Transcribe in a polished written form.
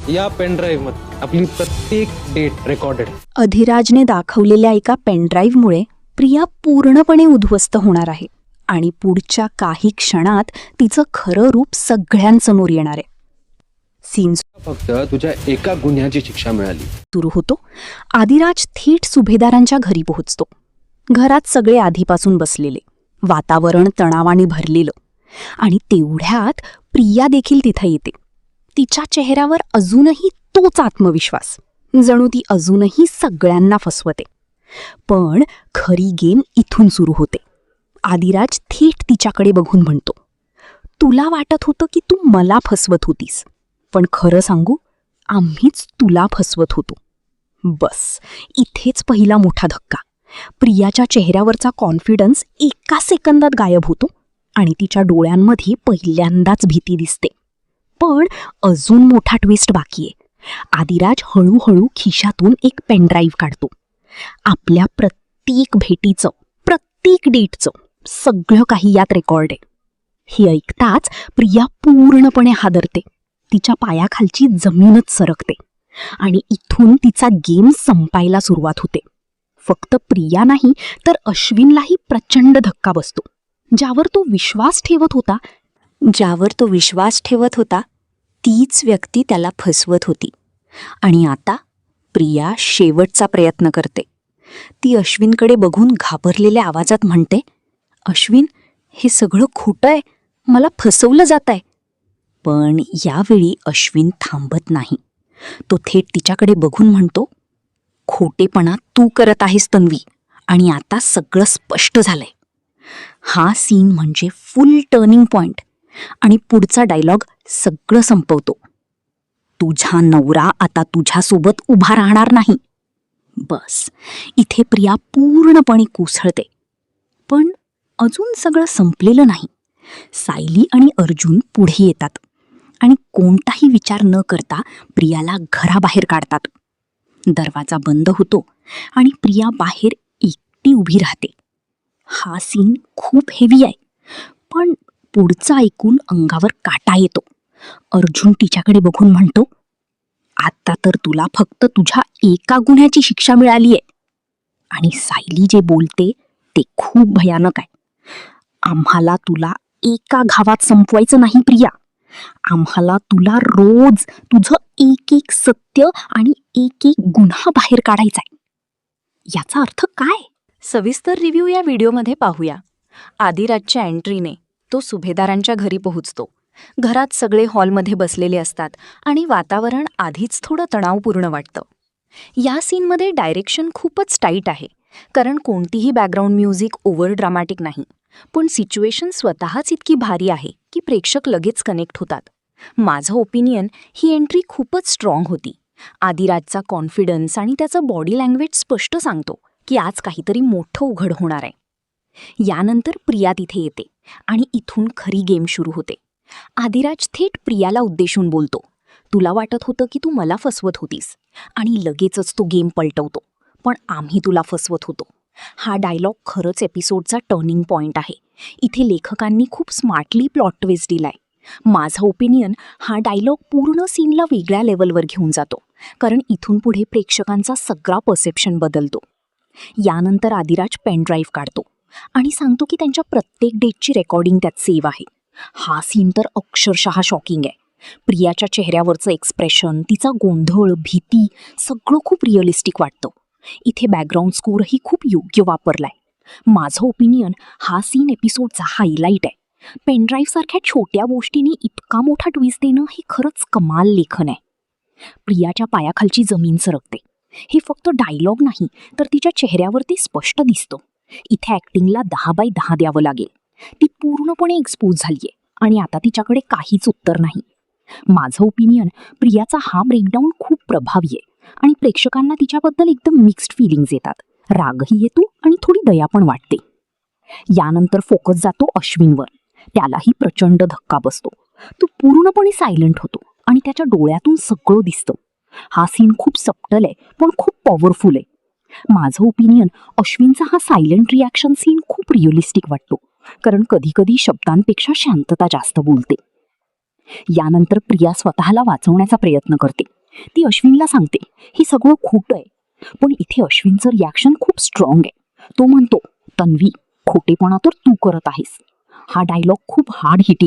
या पेनड्राईव्ह मध्ये आपली प्रत्येक डेट रेकॉर्डेड. अधिराजने दाखवलेल्या एका पेनड्राईव्हमुळे प्रिया पूर्णपणे उद्ध्वस्त होणार आहे आणि पुढच्या काही क्षणात तिचं खरं रूप सगळ्यांसमोर येणार आहे. सीन फक्त तुझ्या एका गुन्ह्याची शिक्षा मिळाली. सुरू होतो. आदिराज थेट सुभेदारांच्या घरी पोहोचतो. घरात सगळे आधीपासून बसलेले, वातावरण तणावाने भरलेलं, आणि तेवढ्यात प्रिया देखील तिथे येते. तिच्या चेहऱ्यावर अजूनही तोच आत्मविश्वास, जणू ती अजूनही सगळ्यांना फसवते. पण खरी गेम इथून सुरू होते. आदिराज थेट तिच्याकडे बघून म्हणतो, तुला वाटत होतं की तू मला फसवत होतीस, पण खरं सांगू, आम्हीच तुला फसवत होतो. बस इथेच पहिला मोठा धक्का. प्रियाच्या चेहऱ्यावरचा कॉन्फिडन्स एका सेकंदात गायब होतो आणि तिच्या डोळ्यांमध्ये पहिल्यांदाच भीती दिसते. पण अजून मोठा ट्विस्ट बाकी आहे. आदिराज हळूहळू खिशातून एक पेनड्राईव्ह काढतो. आपल्या प्रत्येक भेटीचं, प्रत्येक डेटचं सगळं काही यात रेकॉर्ड आहे. हे ऐकताच प्रिया पूर्णपणे हादरते. तिच्या पायाखालची जमीनच सरकते आणि इथून तिचा गेम संपायला सुरुवात होते. फक्त प्रिया नाही तर अश्विनलाही प्रचंड धक्का बसतो. ज्यावर तो विश्वास ठेवत होता तीच व्यक्ती त्याला फसवत होती. आणि आता प्रिया शेवटचा प्रयत्न करते. ती अश्विनकडे बघून घाबरलेल्या आवाजात म्हणते, अश्विन, हे सगळं खोटं आहे, मला फसवलं जात आहे. पण यावेळी अश्विन थांबत नाही. तो थेट तिच्याकडे बघून म्हणतो, खोटेपणा तू करत आहेस तन्वी, आणि आता सगळं स्पष्ट झालंय. हा सीन म्हणजे फुल टर्निंग पॉइंट आणि पुढचा डायलॉग सगळं संपवतो. तुझा नवरा आता तुझ्यासोबत उभा राहणार नाही. बस इथे प्रिया पूर्णपणे कोसळते. पण अजून सगळं संपलेलं नाही. सायली आणि अर्जुन पुढे येतात आणि कोणताही विचार न करता प्रियाला घराबाहेर काढतात. दरवाजा बंद होतो आणि प्रिया बाहेर एकटी उभी राहते. हा सीन खूप हेवी आहे, पण पुढचा ऐकून अंगावर काटा येतो. अर्जुन तिच्याकडे बघून म्हणतो, आता तर तुला फक्त तुझ्या एका गुन्ह्याची शिक्षा मिळाली आहे. आणि सायली जे बोलते ते खूप भयानक आहे. आम्हाला तुला एका घावात संपवायचं नाही प्रिया. आम्हाला तुला रोज तुझं एक एक सत्य आणि एक एक गुन्हा बाहेर काढायचा आहे. याचा अर्थ काय? सविस्तर रिव्ह्यू या व्हिडिओमध्ये पाहूया. आदिराजच्या एंट्रीने तो सुभेदारांच्या घरी पोहोचतो. घरात सगळे हॉलमध्ये बसलेले असतात आणि वातावरण आधीच थोडं तणावपूर्ण वाटतं. या सीनमध्ये डायरेक्शन खूपच टाईट आहे, कारण कोणतीही बॅकग्राऊंड म्युझिक ओव्हर ड्रामॅटिक नाही. पण सिच्युएशन स्वतःच इतकी भारी आहे की प्रेक्षक लगेच कनेक्ट होतात. माझं ओपिनियन, ही एंट्री खूपच स्ट्रॉंग होती. आदिराजचा कॉन्फिडन्स आणि त्याचं बॉडी लँग्वेज स्पष्ट सांगतो की आज काहीतरी मोठं उघड होणार आहे. यानंतर प्रिया तिथे येते आणि इथून खरी गेम सुरू होते. आदिराज थेट प्रियाला उद्देशून बोलतो, तुला वाटत होतं की तू मला फसवत होतीस, आणि लगेचच तो गेम पलटवतो, पण आम्ही तुला फसवत होतो. हा डायलॉग खरंच एपिसोडचा टर्निंग पॉइंट आहे. इथे लेखकांनी खूप स्मार्टली प्लॉट ट्विस्ट दिलाय. माझं ओपिनियन, हा डायलॉग पूर्ण सीनला वेगळ्या लेवलवर घेऊन जातो, कारण इथून पुढे प्रेक्षकांचा सगळा परसेप्शन बदलतो. यानंतर आदिराज पेनड्राईव्ह काढतो आणि सांगतो की त्यांच्या प्रत्येक डेटची रेकॉर्डिंग त्यात सेव्ह आहे. हा सीन तर अक्षरशः शॉकिंग आहे. प्रियाच्या चेहऱ्यावरचं एक्सप्रेशन, तिचा गोंधळ, भीती, सगळं खूप रिअलिस्टिक वाटतं. इथे बॅकग्राऊंड स्कोरही खूप योग्य वापरलाय. माझं ओपिनियन, हा सीन एपिसोडचा हायलाईट आहे. पेनड्राईव्ह सारख्या छोट्या गोष्टींनी इतका मोठा ट्विस्ट देणं हे खरंच कमाल लेखन आहे. प्रियाच्या पायाखालची जमीन सरकते. हे फक्त डायलॉग नाही, तर तिच्या चेहऱ्यावरती स्पष्ट दिसतं. इथे ॲक्टिंगला 10/10 द्यावं लागेल. ती पूर्णपणे एक्सपोज झालीये आणि आता तिच्याकडे काहीच उत्तर नाही. माझं ओपिनियन, प्रियाचा हा ब्रेकडाऊन खूप प्रभावी आहे आणि प्रेक्षकांना तिच्याबद्दल एकदम मिक्स्ड फिलिंग्स येतात. रागही येतो आणि थोडी दया पण वाटते. यानंतर फोकस जातो अश्विनवर. त्यालाही प्रचंड धक्का बसतो. तो पूर्णपणे सायलेंट होतो आणि त्याच्या डोळ्यातून सगळं दिसतं. हा सीन खूप सबटल आहे, पण खूप पॉवरफुल आहे. माझं ओपिनियन, अश्विनचा हा सायलेंट रिॲक्शन सीन खूप रिअलिस्टिक वाटतो, कारण कधी कधी शब्दांपेक्षा शांतता जास्त बोलते. यानंतर प्रिया स्वतःला वाचवण्याचा प्रयत्न करते. ती अश्विनला सांगते ही सगळं खोटं आहे. पण इथे अश्विनचं रिॲक्शन खूप स्ट्रॉंग आहे. तो म्हणतो, तन्वी, खोटेपणा तर तू करत आहेस. हा डायलॉग खूप हार्ड हिटिंग